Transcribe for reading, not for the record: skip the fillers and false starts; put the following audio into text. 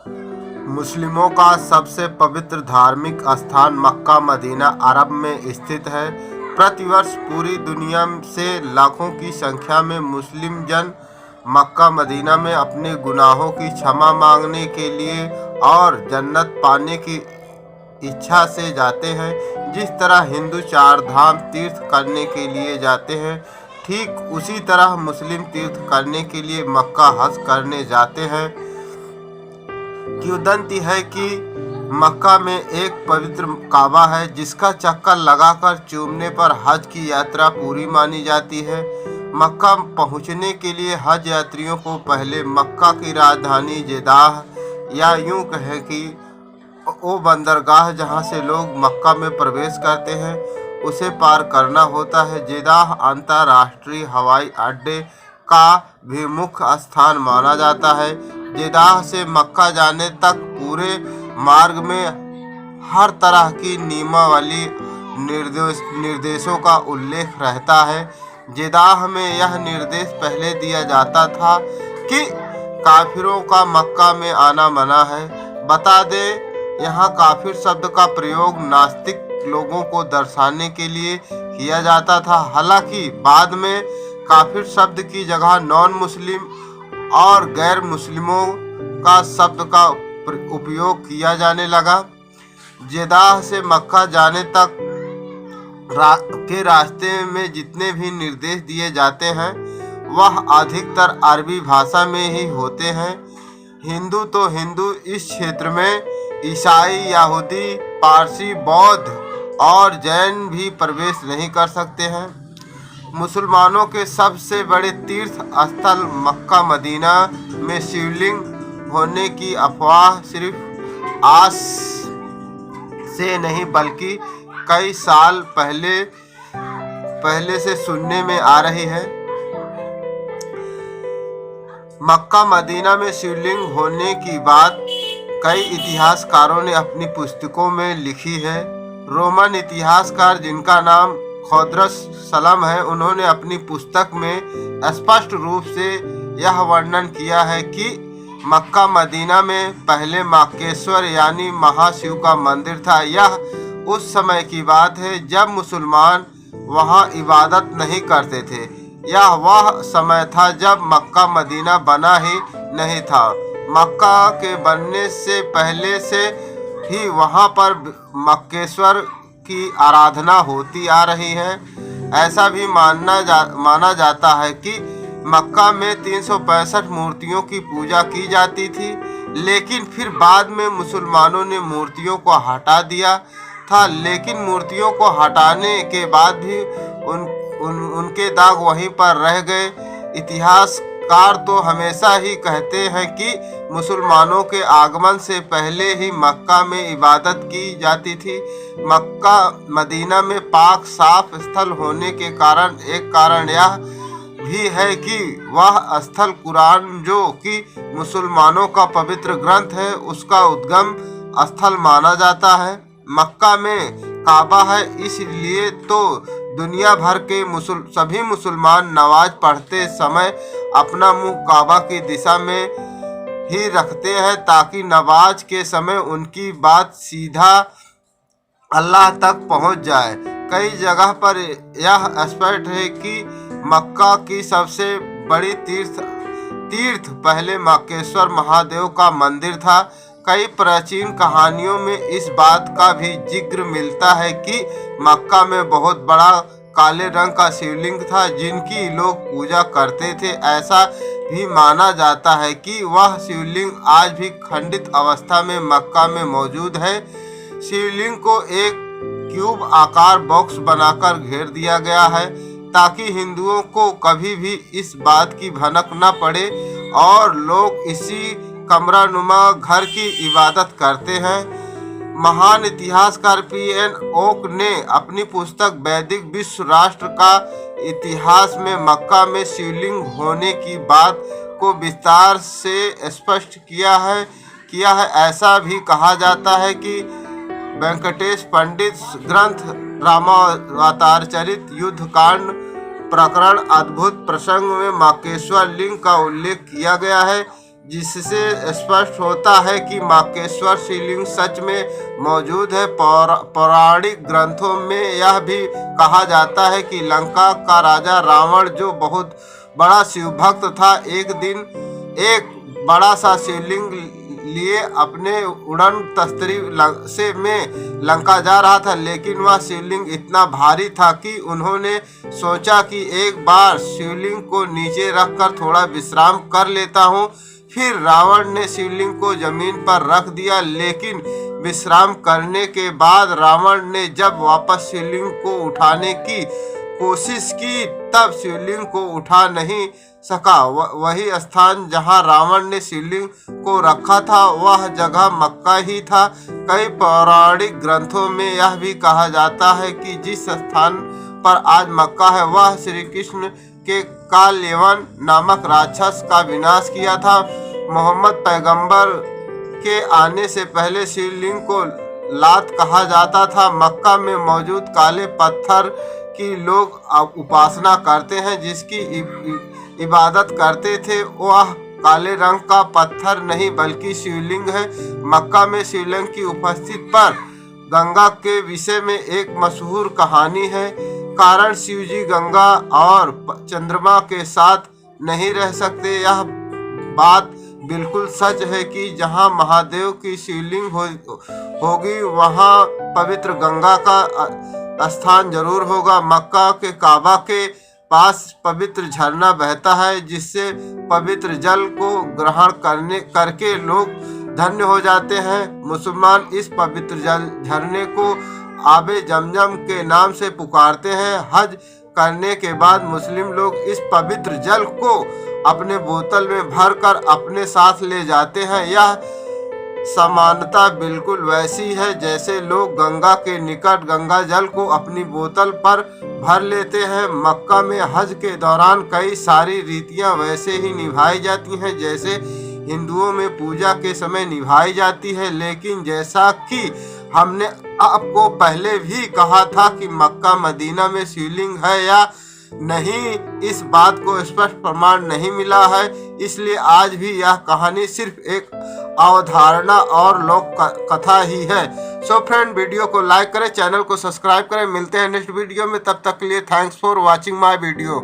मुस्लिमों का सबसे पवित्र धार्मिक स्थान मक्का मदीना अरब में स्थित है। प्रतिवर्ष पूरी दुनिया से लाखों की संख्या में मुस्लिम जन मक्का मदीना में अपने गुनाहों की क्षमा मांगने के लिए और जन्नत पाने की इच्छा से जाते हैं। जिस तरह हिंदू चार धाम तीर्थ करने के लिए जाते हैं, ठीक उसी तरह मुस्लिम तीर्थ करने के लिए मक्का हज करने जाते हैं। किंवदंती है कि मक्का में एक पवित्र काबा है जिसका चक्कर लगाकर चूमने पर हज की यात्रा पूरी मानी जाती है। मक्का पहुंचने के लिए हज यात्रियों को पहले मक्का की राजधानी जेदाह या यूं कहें कि वो बंदरगाह जहां से लोग मक्का में प्रवेश करते हैं उसे पार करना होता है। जेदाह अंतर्राष्ट्रीय हवाई अड्डे का भी मुख्य स्थान माना जाता है। जेदाह से मक्का जाने तक पूरे मार्ग में हर तरह की नियमावली निर्देशों का उल्लेख रहता है। जेदाह में यह निर्देश पहले दिया जाता था कि काफिरों का मक्का में आना मना है। बता दें, यहाँ काफिर शब्द का प्रयोग नास्तिक लोगों को दर्शाने के लिए किया जाता था। हालांकि बाद में काफिर शब्द की जगह नॉन मुस्लिम और गैर मुस्लिमों का शब्द का उपयोग किया जाने लगा। जेदाह से मक्का जाने तक के रास्ते में जितने भी निर्देश दिए जाते हैं वह अधिकतर अरबी भाषा में ही होते हैं। हिंदू तो हिंदू इस क्षेत्र में ईसाई, यहूदी, पारसी, बौद्ध और जैन भी प्रवेश नहीं कर सकते हैं। मुसलमानों के सबसे बड़े तीर्थ स्थल मक्का मदीना में शिवलिंग होने की अफवाह सिर्फ आज से नहीं बल्कि कई साल पहले से सुनने में आ रही है। मक्का मदीना में शिवलिंग होने की बात कई इतिहासकारों ने अपनी पुस्तकों में लिखी है। रोमन इतिहासकार जिनका नाम खोदरस सलम है, उन्होंने अपनी पुस्तक में स्पष्ट रूप से यह वर्णन किया है कि मक्का मदीना में पहले माक्केश्वर यानी महाशिव का मंदिर था। यह उस समय की बात है जब मुसलमान वहां इबादत नहीं करते थे। यह वह समय था जब मक्का मदीना बना ही नहीं था। मक्का के बनने से पहले से ही वहां पर मक्केश्वर की आराधना होती आ रही है। ऐसा भी माना जाता है कि मक्का में 365 मूर्तियों की पूजा की जाती थी, लेकिन फिर बाद में मुसलमानों ने मूर्तियों को हटा दिया था। लेकिन मूर्तियों को हटाने के बाद भी उनके दाग वहीं पर रह गए। इतिहासकार तो हमेशा ही कहते हैं कि मुसलमानों के आगमन से पहले ही मक्का में इबादत की जाती थी। मक्का मदीना में पाक साफ स्थल होने के कारण एक कारण यह भी है कि वह स्थल कुरान, जो कि मुसलमानों का पवित्र ग्रंथ है, उसका उद्गम स्थल माना जाता है। मक्का में काबा है, इसलिए तो दुनिया भर के सभी मुसलमान नमाज पढ़ते समय अपना मुंह काबा की दिशा में ही रखते हैं ताकि नमाज के समय उनकी बात सीधा अल्लाह तक पहुंच जाए। कई जगह पर यह स्पष्ट है कि मक्का की सबसे बड़ी तीर्थ पहले मक्केश्वर महादेव का मंदिर था। कई प्राचीन कहानियों में इस बात का भी जिक्र मिलता है कि मक्का में बहुत बड़ा काले रंग का शिवलिंग था जिनकी लोग पूजा करते थे। ऐसा भी माना जाता है कि वह शिवलिंग आज भी खंडित अवस्था में मक्का में मौजूद है। शिवलिंग को एक क्यूब आकार बॉक्स बनाकर घेर दिया गया है ताकि हिंदुओं को कभी भी इस बात की भनक न पड़े और लोग इसी कमरानुमा घर की इबादत करते हैं। महान इतिहासकार पी.एन. ओक ने अपनी पुस्तक वैदिक विश्व राष्ट्र का इतिहास में मक्का में शिवलिंग होने की बात को विस्तार से स्पष्ट किया है। ऐसा भी कहा जाता है कि वेंकटेश पंडित ग्रंथ रामावतारचरित युद्धकांड प्रकरण अद्भुत प्रसंग में मक्केश्वर लिंग का उल्लेख किया गया है, जिससे स्पष्ट होता है कि मार्केश्वर शिवलिंग सच में मौजूद है। पौराणिक ग्रंथों में यह भी कहा जाता है कि लंका का राजा रावण, जो बहुत बड़ा शिव भक्त था, एक दिन एक बड़ा सा शिवलिंग लिए अपने उड़न तस्तरी से में लंका जा रहा था, लेकिन वह शिवलिंग इतना भारी था कि उन्होंने सोचा कि एक बार शिवलिंग को नीचे रखकर थोड़ा विश्राम कर लेता हूँ। फिर रावण ने शिवलिंग को जमीन पर रख दिया, लेकिन विश्राम करने के बाद रावण ने जब वापस शिवलिंग को उठाने की कोशिश की, तब शिवलिंग को उठा नहीं सका। वही स्थान जहां रावण ने शिवलिंग को रखा था, वह जगह मक्का ही था। कई पौराणिक ग्रंथों में यह भी कहा जाता है कि जिस स्थान पर आज मक्का है, वह श्री कृष्ण के कालयवन नामक राक्षस का विनाश किया था। मोहम्मद पैगंबर के आने से पहले शिवलिंग को लात कहा जाता था। मक्का में मौजूद काले पत्थर की लोग उपासना करते हैं, जिसकी इबादत करते थे, वह काले रंग का पत्थर नहीं बल्कि शिवलिंग है। मक्का में शिवलिंग की उपस्थिति पर गंगा के विषय में एक मशहूर कहानी है। कारण शिवजी गंगा और चंद्रमा के साथ नहीं रह सकते। यह बात बिल्कुल सच है कि जहां महादेव की शिवलिंग होगी, वहां पवित्र गंगा का स्थान जरूर होगा। मक्का के काबा के पास पवित्र झरना बहता है, जिससे पवित्र जल को ग्रहण करके लोग धन्य हो जाते हैं। मुसलमान इस पवित्र झरने को आबे जमजम के नाम से पुकारते हैं। हज करने के बाद मुस्लिम लोग इस पवित्र जल को अपने बोतल में भरकर अपने साथ ले जाते हैं। यह समानता बिल्कुल वैसी है जैसे लोग गंगा के निकट गंगा जल को अपनी बोतल पर भर लेते हैं। मक्का में हज के दौरान कई सारी रीतियां वैसे ही निभाई जाती हैं जैसे हिंदुओं में पूजा के समय निभाई जाती है। लेकिन जैसा कि हमने आपको पहले भी कहा था कि मक्का मदीना में शिवलिंग है या नहीं, इस बात को स्पष्ट प्रमाण नहीं मिला है। इसलिए आज भी यह कहानी सिर्फ एक अवधारणा और लोक कथा ही है। सो फ्रेंड, वीडियो को लाइक करें, चैनल को सब्सक्राइब करें। मिलते हैं नेक्स्ट वीडियो में, तब तक के लिए thanks for watching my video.